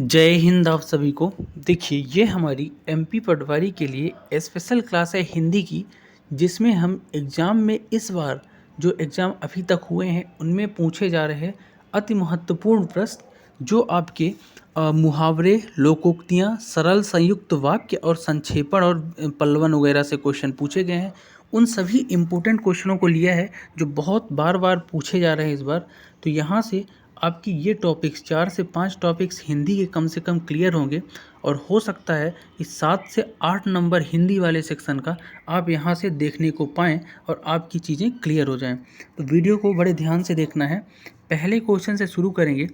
जय हिंद आप सभी को। देखिए ये हमारी एमपी पटवारी के लिए स्पेशल क्लास है हिंदी की, जिसमें हम एग्ज़ाम में इस बार जो एग्ज़ाम अभी तक हुए हैं उनमें पूछे जा रहे हैं अति महत्वपूर्ण प्रश्न, जो आपके मुहावरे, लोकोक्तियाँ, सरल संयुक्त वाक्य और संक्षेपण और पल्लवन वगैरह से क्वेश्चन पूछे गए हैं। उन सभी इम्पोर्टेंट क्वेश्चनों को लिया है जो बहुत बार बार पूछे जा रहे हैं इस बार। तो यहाँ से आपकी ये टॉपिक्स 4 से 5 टॉपिक्स हिंदी के कम से कम क्लियर होंगे, और हो सकता है कि 7 से 8 नंबर हिंदी वाले सेक्शन का आप यहाँ से देखने को पाएँ और आपकी चीज़ें क्लियर हो जाएं। तो वीडियो को बड़े ध्यान से देखना है। पहले क्वेश्चन से शुरू करेंगे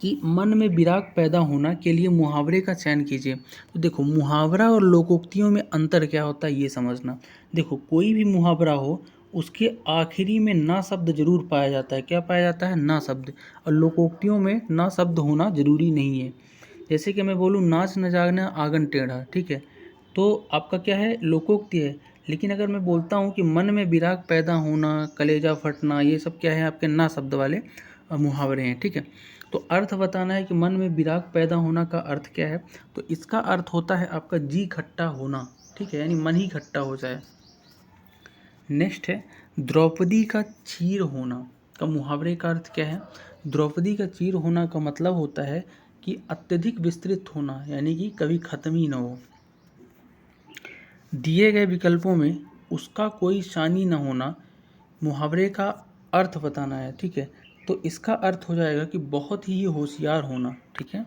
कि मन में विराग पैदा होना के लिए मुहावरे का चयन कीजिए। तो देखो, मुहावरा और लोकोक्तियों में अंतर क्या होता है ये समझना। देखो, कोई भी मुहावरा हो उसके आखिरी में ना शब्द जरूर पाया जाता है। क्या पाया जाता है? ना शब्द। और लोकोक्तियों में ना शब्द होना जरूरी नहीं है। जैसे कि मैं बोलूँ नाच न जागना आंगन टेढ़ा, ठीक है, तो आपका क्या है? लोकोक्ति है। लेकिन अगर मैं बोलता हूँ कि मन में विराग पैदा होना, कलेजा फटना, ये सब क्या है? आपके ना शब्द वाले मुहावरे हैं, ठीक है। तो अर्थ बताना है कि मन में विराग पैदा होना का अर्थ क्या है। तो इसका अर्थ होता है आपका जी खट्टा होना, ठीक है, यानी मन ही खट्टा हो जाए। नेक्स्ट है द्रौपदी का चीर होना का मुहावरे का अर्थ क्या है। द्रौपदी का चीर होना का मतलब होता है कि अत्यधिक विस्तृत होना, यानी कि कभी खत्म ही ना हो। दिए गए विकल्पों में उसका कोई शानी न होना मुहावरे का अर्थ बताना है, ठीक है। तो इसका अर्थ हो जाएगा कि बहुत ही होशियार होना, ठीक है।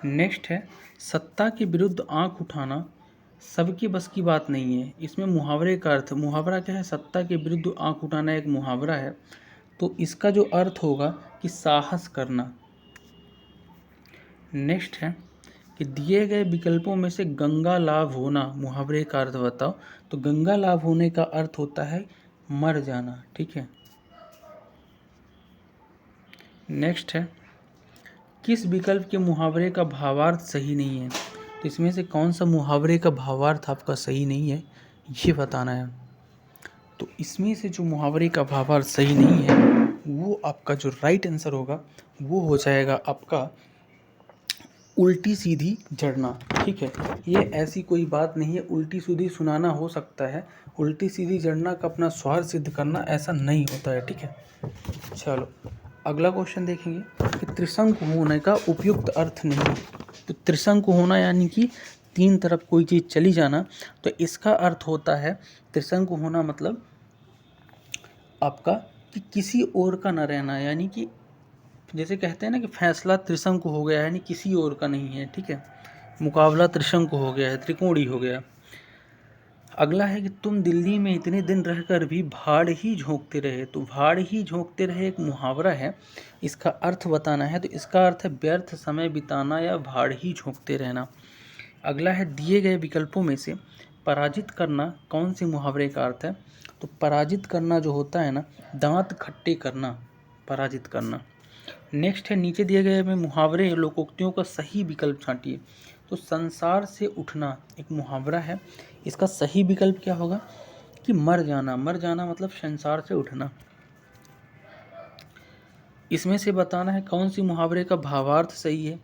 नेक्स्ट है सत्ता के विरुद्ध आंख उठाना सबके बस की बात नहीं है। इसमें मुहावरे का अर्थ, मुहावरा क्या है? सत्ता के विरुद्ध आंख उठाना एक मुहावरा है। तो इसका जो अर्थ होगा कि साहस करना। नेक्स्ट है कि दिए गए विकल्पों में से गंगा लाभ होना मुहावरे का अर्थ बताओ। तो गंगा लाभ होने का अर्थ होता है मर जाना, ठीक है। नेक्स्ट है किस विकल्प के मुहावरे का भावार्थ सही नहीं है। तो इसमें से कौन सा मुहावरे का भावार्थ आपका सही नहीं है ये बताना है। तो इसमें से जो मुहावरे का भावार्थ सही नहीं है वो आपका जो राइट आंसर होगा वो हो जाएगा आपका उल्टी सीधी झड़ना, ठीक है। ये ऐसी कोई बात नहीं है, उल्टी सीधी सुनाना हो सकता है, उल्टी सीधी झड़ना का अपना स्वार्थ सिद्ध करना ऐसा नहीं होता है, ठीक है। चलो अगला क्वेश्चन देखेंगे कि त्रिशंकु होने का उपयुक्त अर्थ नहीं। तो त्रिशंकु होना यानी कि तीन तरफ कोई चीज़ चली जाना। तो इसका अर्थ होता है त्रिशंकु होना मतलब आपका कि किसी और का न रहना, यानी कि जैसे कहते हैं ना कि फैसला त्रिशंकु हो गया है, यानी किसी और का नहीं है, ठीक है। मुकाबला त्रिशंकु हो गया है, त्रिकोणी हो गया। अगला है कि तुम दिल्ली में इतने दिन रहकर भी भाड़ ही झोंकते रहे। तो भाड़ ही झोंकते रहे एक मुहावरा है, इसका अर्थ बताना है। तो इसका अर्थ है व्यर्थ समय बिताना या भाड़ ही झोंकते रहना। अगला है दिए गए विकल्पों में से पराजित करना कौन से मुहावरे का अर्थ है। तो पराजित करना जो होता है ना, दांत खट्टे करना, पराजित करना। नेक्स्ट है नीचे दिए गए में मुहावरे लोकोक्तियों का सही विकल्प छांटिए। तो संसार से उठना एक मुहावरा है, इसका सही विकल्प क्या होगा कि मर जाना। मर जाना मतलब संसार से उठना। इसमें से बताना है कौन सी मुहावरे का भावार्थ सही है।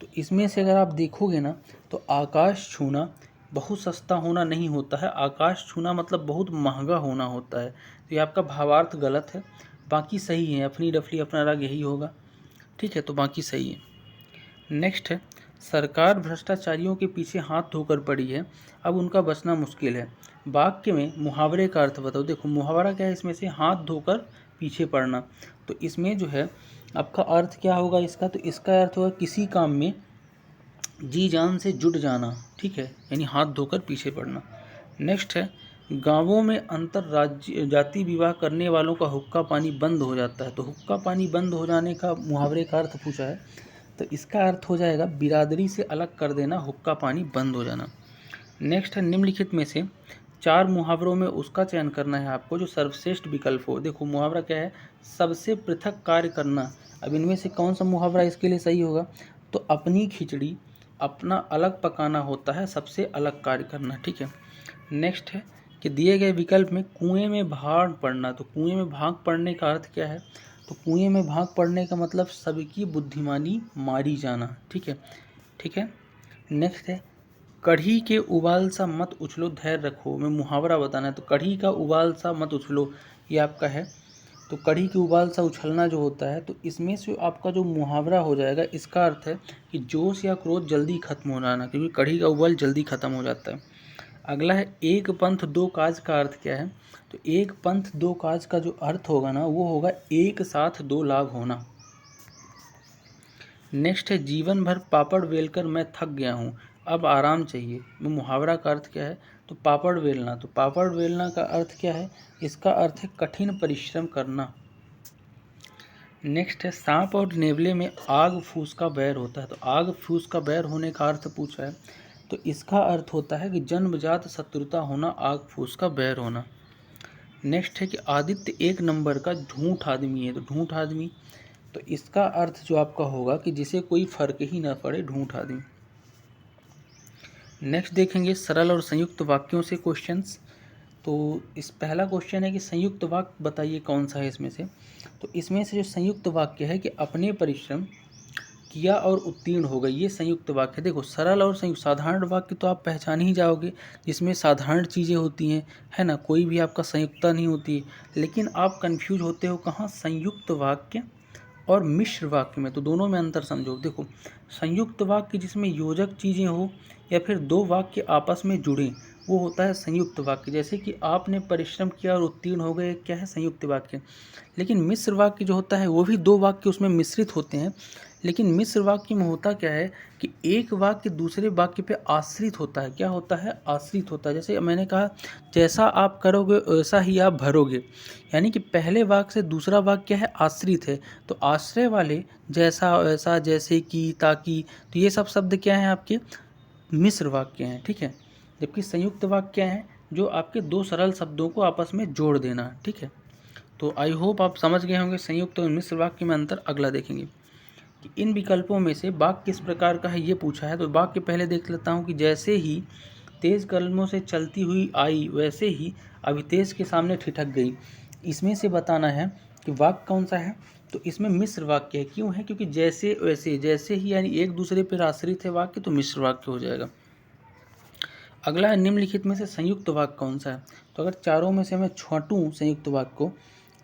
तो इसमें से अगर आप देखोगे ना तो आकाश छूना बहुत सस्ता होना नहीं होता है, आकाश छूना मतलब बहुत महंगा होना होता है। तो ये आपका भावार्थ गलत है, बाकी सही है, अपनी डफली अपना राग यही होगा, ठीक है। तो बाकी सही है। नेक्स्ट है सरकार भ्रष्टाचारियों के पीछे हाथ धोकर पड़ी है, अब उनका बचना मुश्किल है। वाक्य में मुहावरे का अर्थ बताओ। देखो मुहावरा क्या है, इसमें से हाथ धोकर पीछे पड़ना। तो इसमें जो है आपका अर्थ क्या होगा इसका। तो इसका अर्थ होगा किसी काम में जी जान से जुट जाना, ठीक है, यानी हाथ धोकर पीछे पड़ना। नेक्स्ट है गांवों में अंतर राज्य जाति विवाह करने वालों का हुक्का पानी बंद हो जाता है। तो हुक्का पानी बंद हो जाने का मुहावरे का अर्थ पूछा है। तो इसका अर्थ हो जाएगा बिरादरी से अलग कर देना, हुक्का पानी बंद हो जाना। नेक्स्ट है निम्नलिखित में से 4 मुहावरों में उसका चयन करना है आपको जो सर्वश्रेष्ठ विकल्प हो। देखो मुहावरा क्या है, सबसे पृथक कार्य करना। अब इनमें से कौन सा मुहावरा इसके लिए सही होगा। तो अपनी खिचड़ी अपना अलग पकाना होता है, सबसे अलग कार्य करना, ठीक है। नेक्स्ट है कि दिए गए विकल्प में कुएं में भाग पड़ना। तो कुएं में भाग पड़ने का अर्थ क्या है। तो तो कुएं में भाग पड़ने का मतलब सबकी बुद्धिमानी मारी जाना। ठीक है, ठीक है। नेक्स्ट है कढ़ी के उबाल सा मत उछलो धैर्य रखो। में मुहावरा बताना है, तो कढ़ी का उबाल सा मत उछलो ये आपका है। तो कढ़ी के उबाल सा उछलना जो होता है, तो इसमें से आपका जो मुहावरा हो जाएगा, इसका अर्थ है कि जोश या क्रोध जल्दी खत्म हो जाना, क्योंकि कढ़ी का उबाल जल्दी खत्म हो जाता है। अगला है एक पंथ दो काज का अर्थ क्या है, तो एक पंथ दो काज का जो अर्थ होगा ना, वो होगा एक साथ दो लाभ होना। नेक्स्ट है जीवन भर पापड़ बेलकर मैं थक गया हूँ, अब आराम चाहिए। मुहावरा का अर्थ क्या है, तो पापड़ बेलना। तो पापड़ बेलना का अर्थ क्या है, इसका अर्थ है कठिन परिश्रम करना। नेक्स्ट है सांप और नेवले में आग फूस का बैर होता है। तो आग फूस का बैर होने का अर्थ पूछा है, तो इसका अर्थ होता है कि जन्मजात शत्रुता होना, आग फूस का बैर होना। नेक्स्ट है कि आदित्य एक नंबर का झूठ आदमी है। तो झूठ आदमी, तो इसका अर्थ जो आपका होगा कि जिसे कोई फर्क ही ना पड़े, झूठ आदमी। नेक्स्ट देखेंगे सरल और संयुक्त वाक्यों से क्वेश्चंस। तो इस पहला क्वेश्चन है कि संयुक्त वाक्य बताइए कौन सा है इसमें से। तो इसमें से जो संयुक्त वाक्य है कि अपने परिश्रम किया और उत्तीर्ण हो गए, ये संयुक्त वाक्य। देखो सरल और संयुक्त, साधारण वाक्य तो आप पहचान ही जाओगे, जिसमें साधारण चीज़ें होती हैं, है ना, कोई भी आपका संयुक्ता नहीं होती है। लेकिन आप कंफ्यूज होते हो कहाँ, संयुक्त वाक्य और मिश्र वाक्य में। तो दोनों में अंतर समझो। देखो संयुक्त वाक्य जिसमें योजक चीज़ें हो या फिर दो वाक्य आपस में जुड़े, वो होता है संयुक्त वाक्य। जैसे कि आपने परिश्रम किया और उत्तीर्ण हो गए, क्या है, संयुक्त वाक्य। लेकिन मिश्र वाक्य जो होता है, वो भी दो वाक्य उसमें मिश्रित होते हैं, लेकिन मिश्र वाक्य में होता क्या है कि एक वाक्य दूसरे वाक्य पे आश्रित होता है। क्या होता है, आश्रित होता है। जैसे मैंने कहा जैसा आप करोगे वैसा ही आप भरोगे, यानी कि पहले वाक्य से दूसरा वाक्य है आश्रित है। तो आश्रय वाले जैसा वैसा जैसे कि ताकि, तो ये सब शब्द क्या हैं, आपके मिश्र वाक्य हैं। ठीक है, जबकि संयुक्त वाक्य हैं जो आपके दो सरल शब्दों को आपस में जोड़ देना। ठीक है, तो आई होप आप समझ गए होंगे संयुक्त और मिश्र वाक्य में अंतर। अगला देखेंगे कि इन विकल्पों में से वाक्य किस प्रकार का है, ये पूछा है। तो वाक्य पहले देख लेता हूँ कि जैसे ही तेज कदमों से चलती हुई आई, वैसे ही अभी तेज के सामने ठिठक गई। इसमें से बताना है कि वाक्य कौन सा है। तो इसमें मिश्र वाक्य है। क्यों है, क्योंकि जैसे वैसे, जैसे ही यानी एक दूसरे पर आश्रित है वाक्य, तो मिश्र वाक्य हो जाएगा। अगला है निम्नलिखित में से संयुक्त वाक्य कौन सा है। तो अगर चारों में से मैं छांटूं संयुक्त वाक्य को,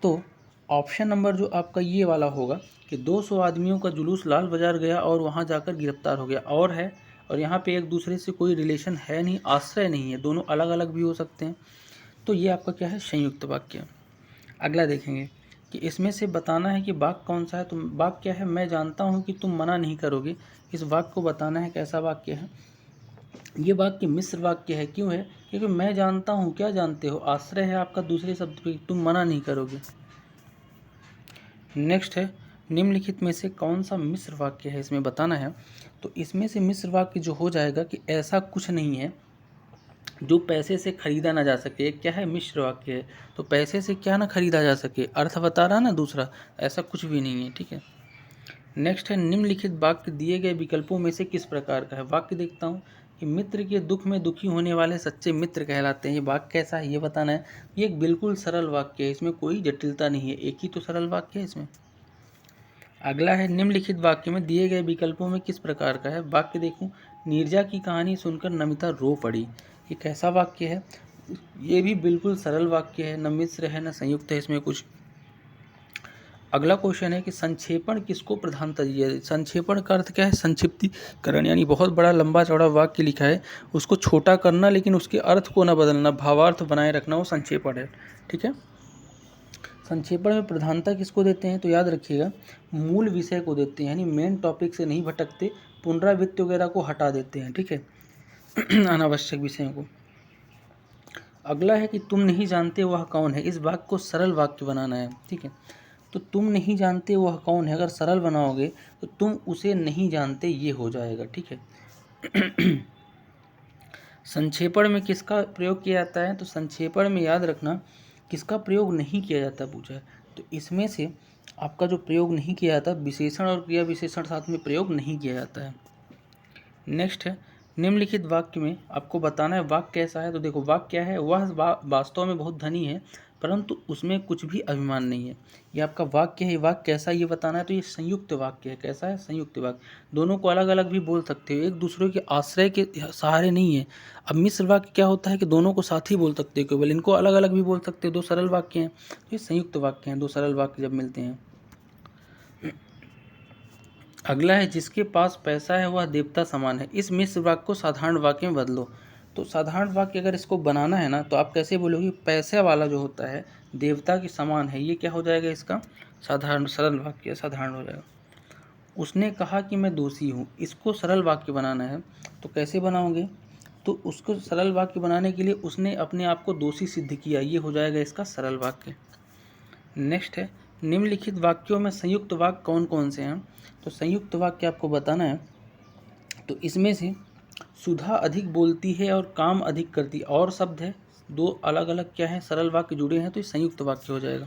तो ऑप्शन नंबर जो आपका ये वाला होगा कि 200 आदमियों का जुलूस लाल बाजार गया और वहाँ जाकर गिरफ्तार हो गया। और है, और यहाँ पे एक दूसरे से कोई रिलेशन है नहीं, आश्रय नहीं है, दोनों अलग अलग भी हो सकते हैं। तो ये आपका क्या है, संयुक्त वाक्य। अगला देखेंगे कि इसमें से बताना है कि वाक्य कौन सा है। तो वाक्य क्या है, मैं जानता हूँ कि तुम मना नहीं करोगे। इस वाक्य को बताना है कैसा वाक्य है। ये वाक्य मिश्र वाक्य है। क्यों है, क्योंकि मैं जानता हूँ, क्या जानते हो, आश्रय है आपका दूसरे शब्द पे, तुम मना नहीं करोगे। नेक्स्ट है निम्नलिखित में से कौन सा मिश्र वाक्य है, इसमें बताना है। तो इसमें से मिश्र वाक्य जो हो जाएगा कि ऐसा कुछ नहीं है जो पैसे से खरीदा ना जा सके। क्या है, मिश्र वाक्य है। तो पैसे से क्या ना खरीदा जा सके, अर्थ बता रहा ना दूसरा, ऐसा कुछ भी नहीं है। ठीक है, नेक्स्ट है निम्नलिखित वाक्य दिए गए विकल्पों में से किस प्रकार का है। वाक्य देखता हूँ कि मित्र के दुख में दुखी होने वाले सच्चे मित्र कहलाते हैं। ये वाक्य कैसा है, ये बताना है। ये एक बिल्कुल सरल वाक्य है, इसमें कोई जटिलता नहीं है, एक ही तो सरल वाक्य है इसमें। अगला है निम्नलिखित वाक्य में दिए गए विकल्पों में किस प्रकार का है। वाक्य देखूं, नीरजा की कहानी सुनकर नमिता रो पड़ी। ये कैसा वाक्य है, ये भी बिल्कुल सरल वाक्य है, न मिश्र है न संयुक्त है इसमें कुछ। अगला क्वेश्चन है कि संक्षेपण किसको प्रधानता दी है। संक्षेपण का अर्थ क्या है, संक्षिप्तीकरण, यानी बहुत बड़ा लंबा चौड़ा वाक्य लिखा है उसको छोटा करना, लेकिन उसके अर्थ को ना बदलना, भावार्थ बनाए रखना, वो संक्षेपण है। ठीक है, संक्षेपण में प्रधानता किसको देते हैं, तो याद रखिएगा मूल विषय को देते हैं, यानी मेन टॉपिक से नहीं भटकते, पुनरावृत्ति वगैरह को हटा देते हैं। ठीक है, अनावश्यक विषयों को। अगला है कि तुम नहीं जानते वह कौन है। इस वाक्य को सरल वाक्य बनाना है। ठीक है, तो तुम नहीं जानते वह कौन है, अगर सरल बनाओगे तो तुम उसे नहीं जानते, ये हो जाएगा। ठीक है, संक्षेपण में किसका प्रयोग किया जाता है, तो संक्षेपण में याद रखना किसका प्रयोग नहीं किया जाता पूछा है। तो इसमें से आपका जो प्रयोग नहीं किया जाता, विशेषण और क्रिया विशेषण साथ में प्रयोग नहीं किया जाता है। नेक्स्ट है निम्नलिखित वाक्य में आपको बताना है वाक्य कैसा है। तो देखो वाक्य क्या है, वह वास्तव में बहुत धनी है परंतु उसमें कुछ भी अभिमान नहीं है। ये आपका वाक्य है, वाक्य कैसा ये बताना है, तो ये संयुक्त वाक्य है। कैसा है? संयुक्त वाक्य। दोनों को अलग अलग भी बोल सकते हो, एक दूसरे के आश्रय के सहारे नहीं है। अब मिश्र वाक्य क्या होता है कि दोनों को साथ ही बोल सकते हो, केवल इनको अलग अलग भी बोल सकते हो। दो सरल वाक्य हैं, ये संयुक्त वाक्य हैं, दो सरल वाक्य जब मिलते हैं। अगला है, जिसके पास पैसा है वह देवता समान है। इस मिश्र वाक्य को साधारण वाक्य में बदलो। तो साधारण वाक्य अगर इसको बनाना है ना, तो आप कैसे बोलोगे? पैसे वाला जो होता है देवता के समान है, ये क्या हो जाएगा? इसका साधारण सरल वाक्य साधारण हो जाएगा। उसने कहा कि मैं दोषी हूँ, इसको सरल वाक्य बनाना है, तो कैसे बनाओगे? तो उसको सरल वाक्य बनाने के लिए उसने अपने आप को दोषी सिद्ध किया, ये हो जाएगा इसका सरल वाक्य। नेक्स्ट है, निम्नलिखित वाक्यों में संयुक्त वाक्य कौन कौन से हैं? तो संयुक्त वाक्य आपको बताना है। तो इसमें से सुधा अधिक बोलती है और काम अधिक करती, और शब्द है, दो अलग अलग क्या है, सरल वाक्य जुड़े हैं, तो ये संयुक्त वाक्य हो जाएगा।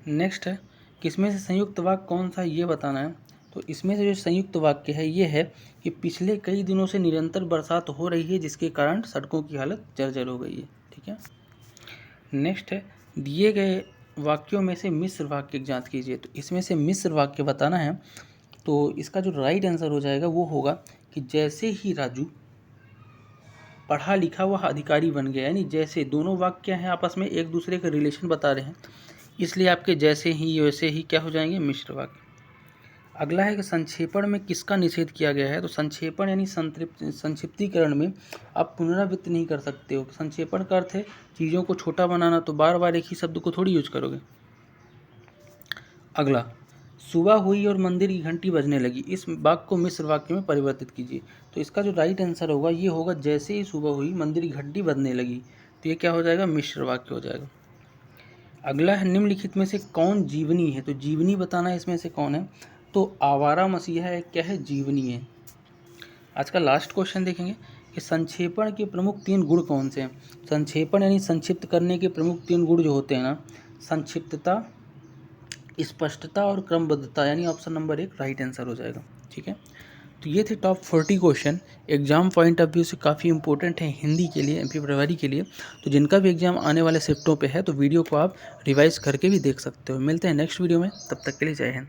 नेक्स्ट है, किसमें से संयुक्त वाक्य कौन सा ये बताना है। तो इसमें से जो संयुक्त वाक्य है ये है कि पिछले कई दिनों से निरंतर बरसात हो रही है, जिसके कारण सड़कों की हालत जर्जर हो गई है। ठीक है। नेक्स्ट है, दिए गए वाक्यों में से मिश्र वाक्य की जांच कीजिए। तो इसमें से मिश्र वाक्य बताना है, तो इसका जो राइट आंसर हो जाएगा वो होगा कि जैसे ही राजू पढ़ा लिखा हुआ अधिकारी बन गया, यानी जैसे, दोनों वाक्य हैं आपस में एक दूसरे का रिलेशन बता रहे हैं, इसलिए आपके जैसे ही वैसे ही क्या हो जाएंगे? मिश्र वाक्य। अगला है कि संक्षेपण में किसका निषेध किया गया है। तो संक्षेपण यानी संक्षिप्तीकरण में आप पुनरावृत्ति नहीं कर सकते हो। संक्षेपण का अर्थ है चीज़ों को छोटा बनाना, तो बार बार एक ही शब्द को थोड़ी यूज करोगे। अगला, सुबह हुई और मंदिर की घंटी बजने लगी, इस वाक्य को मिश्र वाक्य में परिवर्तित कीजिए। तो इसका जो राइट आंसर होगा ये होगा, जैसे ही सुबह हुई मंदिर की घंटी बजने लगी, तो ये क्या हो जाएगा? मिश्र वाक्य हो जाएगा। अगला है, निम्नलिखित में से कौन जीवनी है। तो जीवनी बताना है इसमें से कौन है। तो आवारा मसीहा है, क्या है? जीवनी है। आज का लास्ट क्वेश्चन देखेंगे कि संक्षेपण के प्रमुख 3 गुण कौन से हैं। संक्षेपण यानी संक्षिप्त करने के प्रमुख 3 गुण जो होते हैं ना, संक्षिप्तता, स्पष्टता और क्रमबद्धता, यानी ऑप्शन नंबर 1 राइट आंसर हो जाएगा। ठीक है। तो ये थे top 40 question, exam point of view से काफ़ी इंपॉर्टेंट है हिंदी के लिए, एमपी पटवारी के लिए। तो जिनका भी एग्जाम आने वाले शिफ्टों पे है, तो वीडियो को आप रिवाइज करके भी देख सकते हो। मिलते हैं नेक्स्ट वीडियो में, तब तक के लिए जय हिंद।